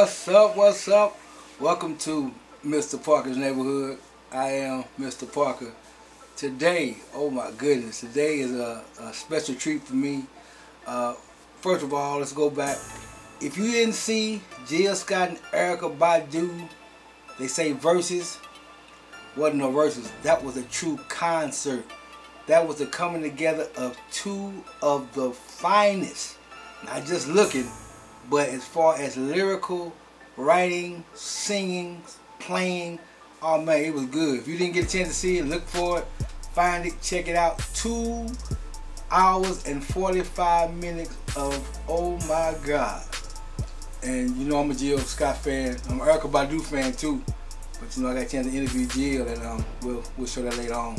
What's up? What's up? Welcome to Mr. Parker's Neighborhood. I am Mr. Parker. Today, oh my goodness, today is a special treat for me. First of all, let's go back. If you didn't see Jill Scott and Erykah Badu, they say verses, wasn't no verses. That was a true concert. That was the coming together of two of the finest. Not just looking, but as far as lyrical, writing, singing, playing, oh man, it was good. If you didn't get a chance to see it, look for it, find it, check it out. 2 hours and 45 minutes of oh my God. And you know I'm a Jill Scott fan. I'm an Erykah Badu fan too. But you know I got a chance to interview Jill, and we'll show that later on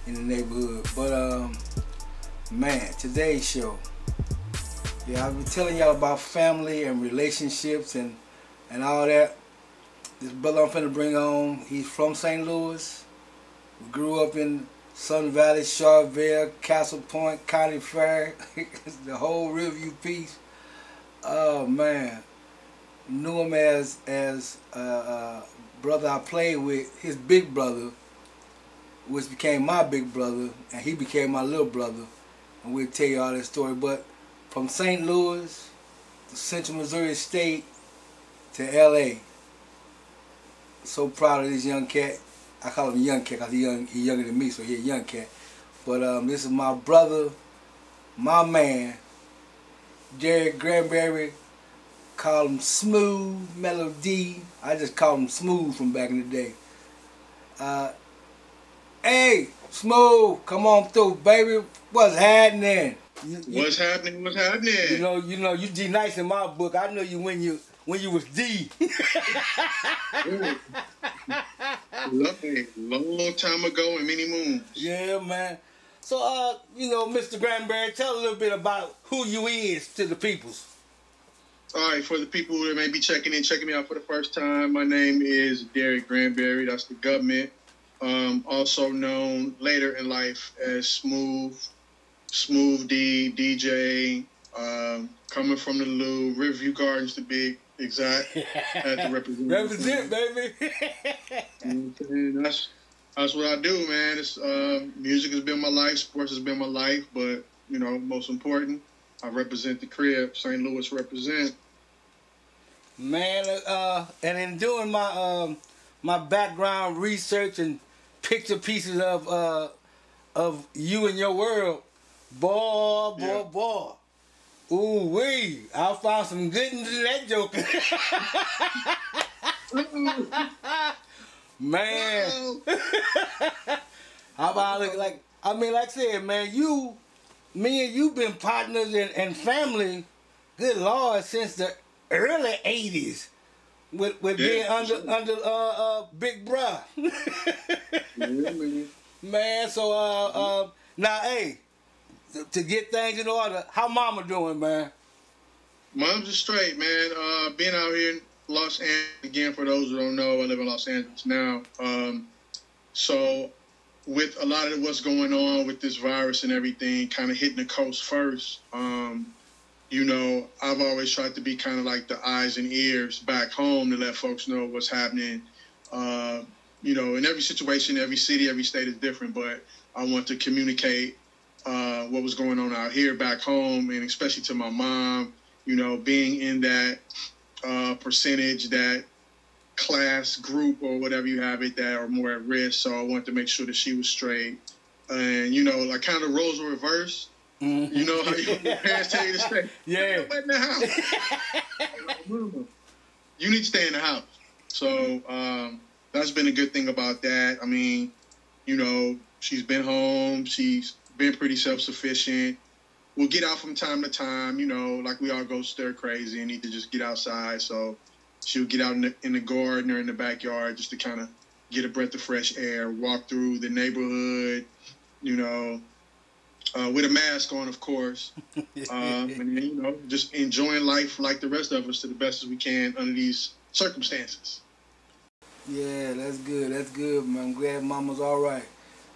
in the neighborhood. But man, today's show. Yeah, I've been telling y'all about family and relationships and all that. This brother I'm finna bring on, he's from St. Louis. We grew up in Sun Valley, Charlottesville, Castle Point, County Fair, the whole Riverview piece. Oh man, knew him as brother I played with, his big brother, which became my big brother, and he became my little brother. And we'll tell you all that story. But from St. Louis to Central Missouri State to LA. So proud of this young cat. I call him young cat because he's younger than me, so he's a young cat. But this is my brother, my man, Derek Granberry. Call him Smooth, Melody. I just call him Smooth from back in the day. Hey, Smooth, come on through, baby. What's happening? What's happening? What's happening? You know, you D nice in my book. I know you when you was D. Long time ago and many moons. Yeah, man. So, you know, Mr. Granberry, tell a little bit about who you is to the peoples. All right, for the people that may be checking me out for the first time, my name is Derek Granberry. That's the government. Also known later in life as Smoooth Dee, DJ, coming from the Lou, Riverview Gardens to be exact. Had to represent. Represent, baby. That's what I do, man. It's music has been my life, sports has been my life, but you know, most important, I represent the crib. St. Louis represent. Man, and in doing my my background research and picture pieces of you and your world, boy. Ooh wee! I found some good in that joke. Man. How about like I said, man, me and you been partners and family, good Lord, since the early 80s with being under Big Bruh. Man, so now hey, to get things in order, how mama doing, man? Mom's just straight, man. Being out here in Los Angeles, again, for those who don't know, I live in Los Angeles now. So with a lot of what's going on with this virus and everything kind of hitting the coast first, you know, I've always tried to be kind of like the eyes and ears back home to let folks know what's happening. You know, in every situation, every city, every state is different, but I want to communicate what was going on out here back home, and especially to my mom, you know, being in that percentage, that class group or whatever you have it that are more at risk. So I wanted to make sure that she was straight. And, you know, like kind of roles were reversed. Mm-hmm. You know how your parents tell you to stay? Yeah. Stay in the house. You need to stay in the house. So that's been a good thing about that. I mean, you know, she's been home. She's been pretty self-sufficient. We'll get out from time to time, you know, like we all go stir crazy and need to just get outside. So she'll get out in the garden or in the backyard just to kind of get a breath of fresh air, walk through the neighborhood, you know, with a mask on, of course. And then, you know, just enjoying life like the rest of us to the best as we can under these circumstances. Yeah, that's good. That's good, man. I'm glad mama's all right.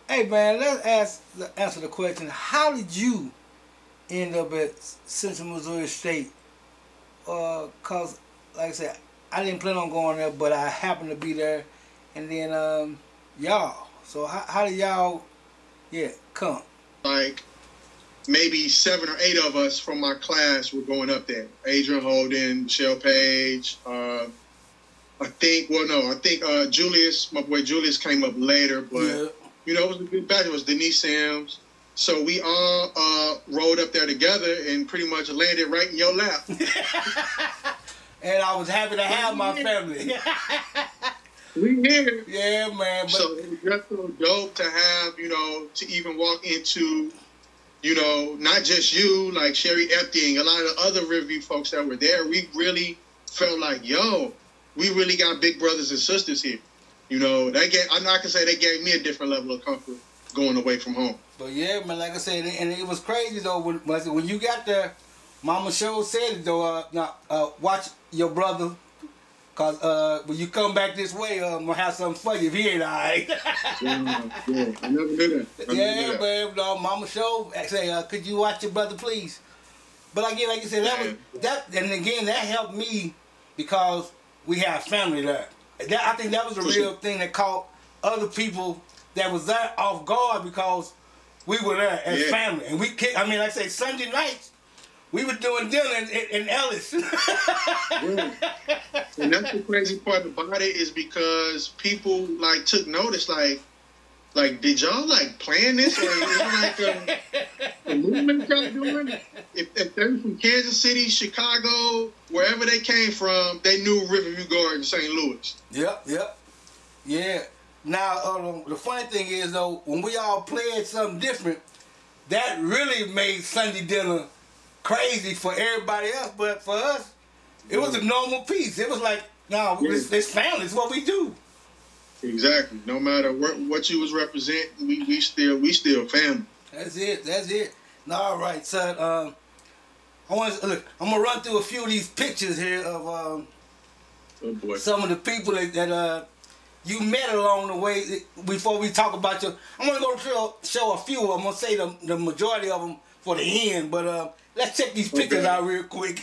Hey, man, let's answer the question. How did you end up at Central Missouri State? Cause like I said, I didn't plan on going there, but I happened to be there, and then y'all. So how did y'all, come? Like maybe 7 or 8 of us from my class were going up there. Adrian Holden, Michelle Page. I think Julius, my boy Julius, came up later, but you know, it was a good batch. It was Denise Sims. So we all rode up there together and pretty much landed right in your lap. And I was happy to have my family. We here. Yeah, man. But so it was just so dope to have, you know, to even walk into, you know, not just you, like Sherry Epting, a lot of other Riverview folks that were there. We really felt like, yo, we really got big brothers and sisters here. You know, I can say they gave me a different level of comfort going away from home. But yeah, man, like I said, and it was crazy though when you got there. Mama Show said it though. Watch your brother, cause when you come back this way, I'm gonna have something for you if he ain't alright. Yeah, I never knew that. Man, no, Mama Show say, could you watch your brother, please? But again, like you said, and again that helped me because we have family there. I think that was the real thing that caught other people that was there off guard because we were there as family, and like I say, Sunday nights. We were doing dinner in Ellis. And that's the crazy part about it is because people like took notice, like did y'all like plan this or is it like a movement y'all doing? If they're from Kansas City, Chicago, wherever they came from, they knew Riverview Garden, St. Louis. Yep. Yeah. Now the funny thing is though, when we all played something different, that really made Sunday dinner crazy for everybody else, but for us, it was a normal piece. It was like, this family is what we do. Exactly. No matter what you was representing, we still family. That's it. All right, son. I'm gonna run through a few of these pictures here of some of the people that you met along the way. Before we talk about I'm gonna go show a few. I'm gonna say the majority of them for the end, but let's check these pictures out real quick.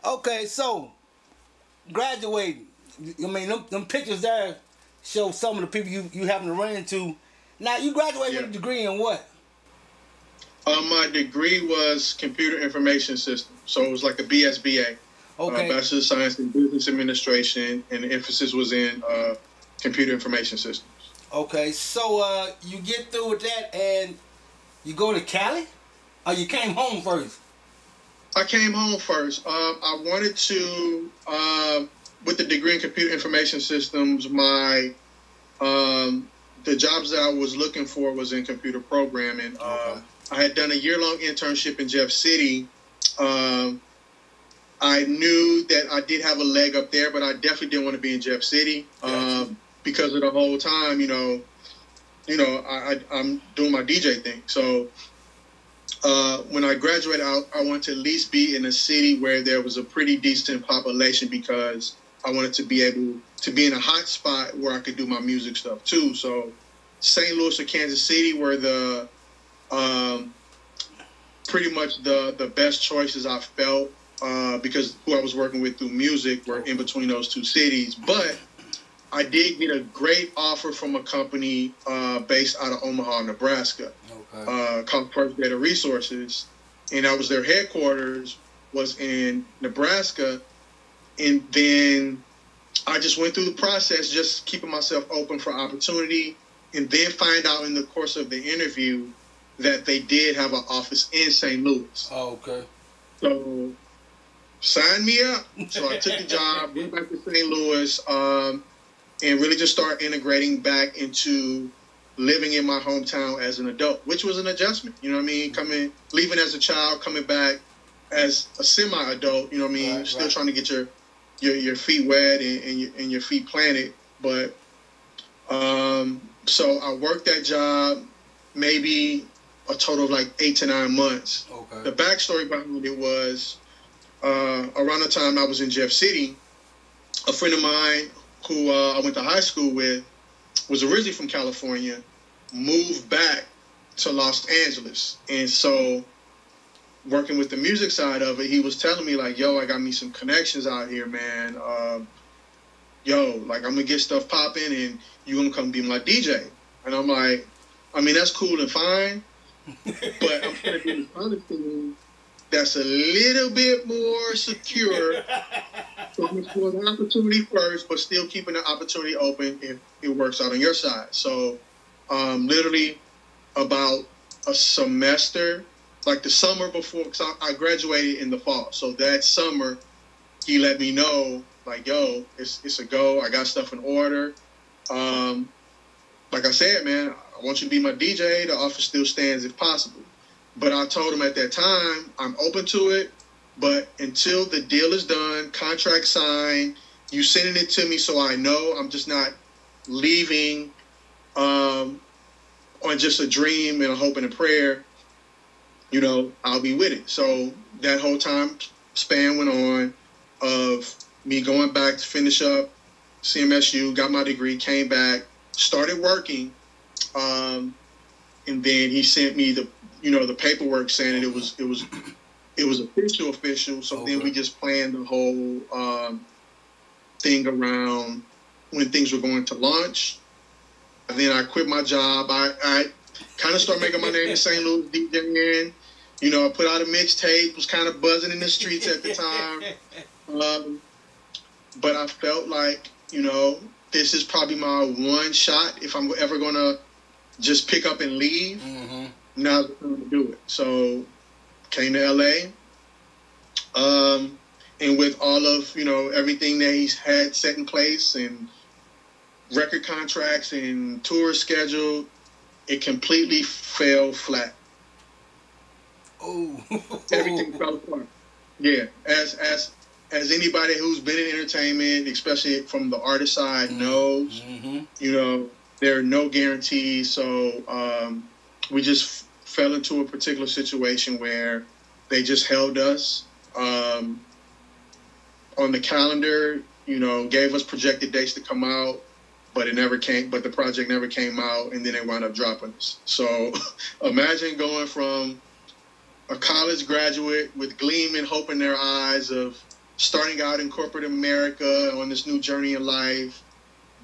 Okay, so graduating. I mean, them pictures there show some of the people you happen to run into. Now, you graduated with a degree in what? My degree was computer information systems, so it was like a BSBA, Bachelor of Science in Business Administration, and the emphasis was in computer information systems. Okay, so you get through with that and you go to Cali, or you came home first? I came home first. I wanted to, with the degree in computer information systems, the jobs that I was looking for was in computer programming. Okay. I had done a year-long internship in Jeff City. I knew that I did have a leg up there, but I definitely didn't want to be in Jeff City because of the whole time, I'm doing my DJ thing. So when I graduated, I wanted to at least be in a city where there was a pretty decent population because I wanted to be able to be in a hot spot where I could do my music stuff too. So St. Louis or Kansas City were the pretty much the best choices I felt because who I was working with through music were in between those two cities. But I did get a great offer from a company based out of Omaha, Nebraska, called First Data Resources, and that was their headquarters was in Nebraska. And then I just went through the process, just keeping myself open for opportunity, and then find out in the course of the interview that they did have an office in St. Louis. Oh, okay. So sign me up. So I took the job, went back to St. Louis, and really just started integrating back into living in my hometown as an adult, which was an adjustment. You know what I mean? Leaving as a child, coming back as a semi-adult. You know what I mean? Still trying to get your feet wet and your feet planted. But so I worked that job maybe a total of like 8 to 9 months. Okay. The backstory behind it was around the time I was in Jeff City, a friend of mine who I went to high school with was originally from California, moved back to Los Angeles. And so working with the music side of it, he was telling me like, yo, I got me some connections out here, man. Like I'm going to get stuff popping and you're going to come be my DJ. And I'm like, I mean, that's cool and fine, but I'm going to do this other thing that's a little bit more secure. So I'm exploring the opportunity first, but still keeping the opportunity open if it works out on your side. So literally about a semester, like the summer before, because I graduated in the fall. So that summer, he let me know, like, yo, it's a go. I got stuff in order. Like I said, man, I want you to be my DJ. The offer still stands if possible. But I told him at that time, I'm open to it. But until the deal is done, contract signed, you sending it to me so I know I'm just not leaving on just a dream and a hope and a prayer, I'll be with it. So that whole time span went on of me going back to finish up CMSU, got my degree, came back, started working, and then he sent me the paperwork saying that it was official. So then we just planned the whole thing around when things were going to launch. And then I quit my job. I kind of started making my name in St. Louis DJing. I put out a mixtape, was kind of buzzing in the streets at the time. But I felt like, this is probably my one shot if I'm ever going to just pick up and leave. Mm-hmm. Now's the time to do it. So came to LA. And with all of, everything that he's had set in place and record contracts and tours scheduled, it completely fell flat. Oh. Everything fell apart. Yeah. As anybody who's been in entertainment, especially from the artist side, knows, there are no guarantees. So we just fell into a particular situation where they just held us on the calendar, gave us projected dates to come out, but the project never came out, and then they wound up dropping us. So imagine going from a college graduate with gleam and hope in their eyes of starting out in corporate America on this new journey in life,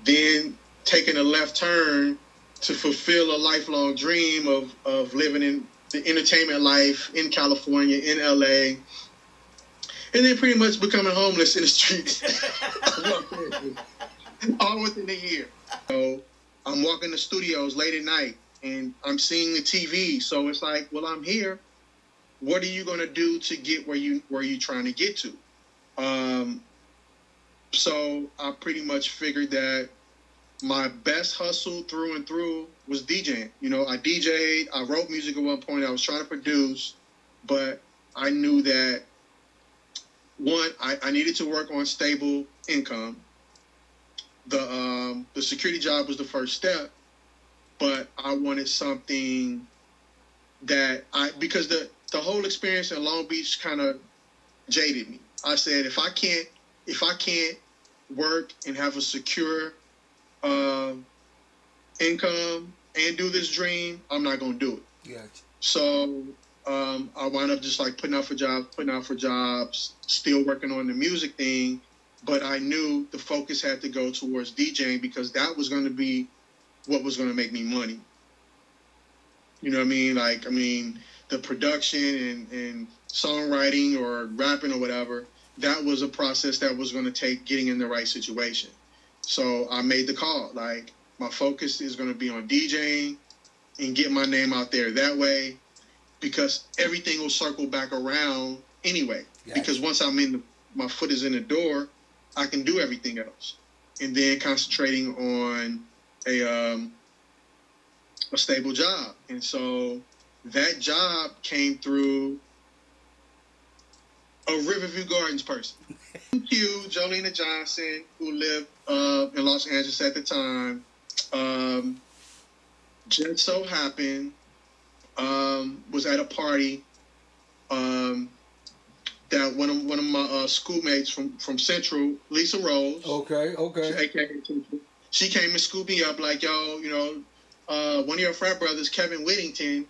then taking a left turn to fulfill a lifelong dream of living in the entertainment life in California, in LA, and then pretty much becoming homeless in the streets all within a year. So I'm walking the studios late at night and I'm seeing the TV. So it's like, well, I'm here. What are you gonna do to get where you trying to get to? So I pretty much figured that my best hustle through and through was DJing. You know, I DJ'd, I wrote music at one point, I was trying to produce, but I knew that one, I needed to work on stable income. The security job was the first step, but I wanted something that because the whole experience in Long Beach kind of jaded me. I said, if I can't work and have a secure income and do this dream, I'm not gonna do it. Gotcha. So I wound up just like putting out for jobs, still working on the music thing, but I knew the focus had to go towards DJing because that was going to be what was going to make me money. You know what I mean? Like, I mean, the production and songwriting or rapping or whatever, that was a process that was going to take getting in the right situation. So I made the call. Like, my focus is going to be on DJing and get my name out there that way, because everything will circle back around anyway. Yes. Because once my foot is in the door, I can do everything else. And then concentrating on a stable job. And so that job came through a Riverview Gardens person. Q, Jolena Johnson, who lived in Los Angeles at the time, just so happened was at a party that one of my schoolmates from Central, Lisa Rose. Okay. She came and scooped me up like, yo, you know, one of your frat brothers, Kevin Whittington,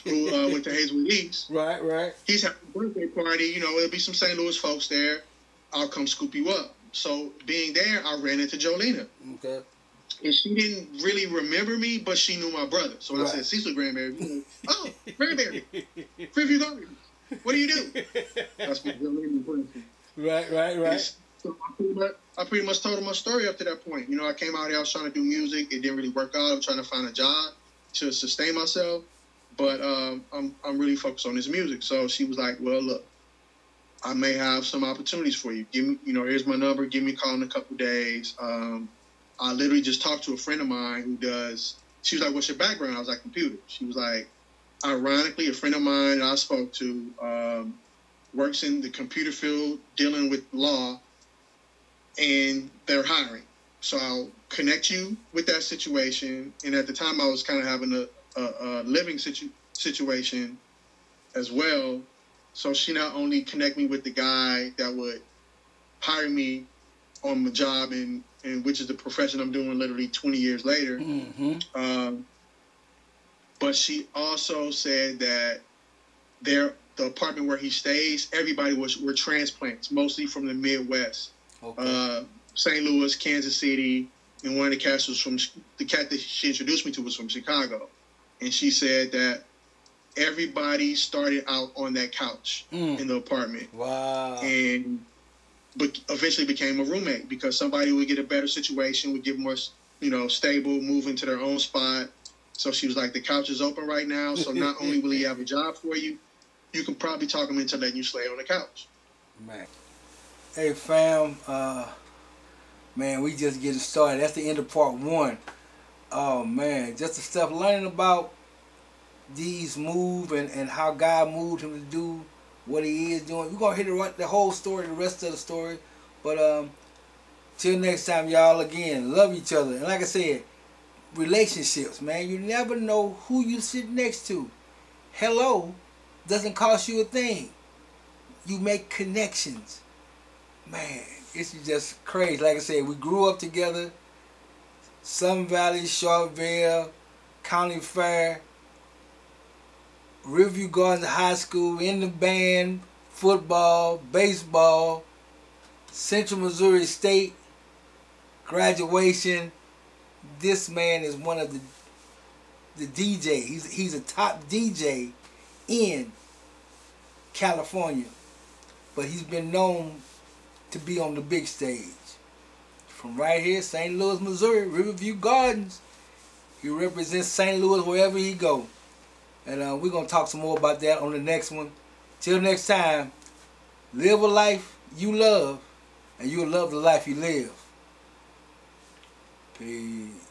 who went to Hazelwood East. Right. He's having a birthday party. You know, there'll be some St. Louis folks there. I'll come scoop you up. So being there, I ran into Jolena. Okay. And she didn't really remember me, but she knew my brother. So when I said Cecil Granberry, you know, oh, Granberry, Riverview Gardens. What do you do? That's my Jolena impression. Right. So I pretty much told her my story up to that point. You know, I came out here, I was trying to do music. It didn't really work out. I'm trying to find a job to sustain myself. But I'm really focused on this music. So she was like, well, look, I may have some opportunities for you. Give me, you know, here's my number. Give me a call in a couple days. I literally just talked to a friend of mine who does, she was like, what's your background? I was like, computer. She was like, ironically, a friend of mine that I spoke to works in the computer field dealing with law, and they're hiring. So I'll connect you with that situation. And at the time, I was kind of having a living situation as well. So she not only connect me with the guy that would hire me on my job, and which is the profession I'm doing literally 20 years later. Mm-hmm. But she also said that the apartment where he stays, everybody were transplants, mostly from the Midwest. Okay. St. Louis, Kansas City, and one of the cats was from, the cat that she introduced me to was from Chicago. And she said that everybody started out on that couch in the apartment. Wow. But eventually became a roommate because somebody would get a better situation, would get more, you know, stable, move into their own spot. So she was like, the couch is open right now. So not only will he have a job for you, you can probably talk him into letting you stay on the couch. Man. Hey, fam. Man, we just getting started. That's the end of part one. Oh, man. Just the stuff learning about Dee's move and how God moved him to do what he is doing. We're going to hit the whole story, the rest of the story. But till next time, y'all, again, love each other. And like I said, relationships, man. You never know who you sit next to. Hello doesn't cost you a thing. You make connections. Man, it's just crazy. Like I said, we grew up together. Sun Valley, Shortville, County Fair, Riverview Gardens High School, in the band, football, baseball, Central Missouri State, graduation. This man is one of the the DJ. He's a top DJ in California, but he's been known to be on the big stage. From right here, St. Louis, Missouri, Riverview Gardens. He represents St. Louis wherever he go. And we're going to talk some more about that on the next one. Till next time, live a life you love, and you'll love the life you live. Peace.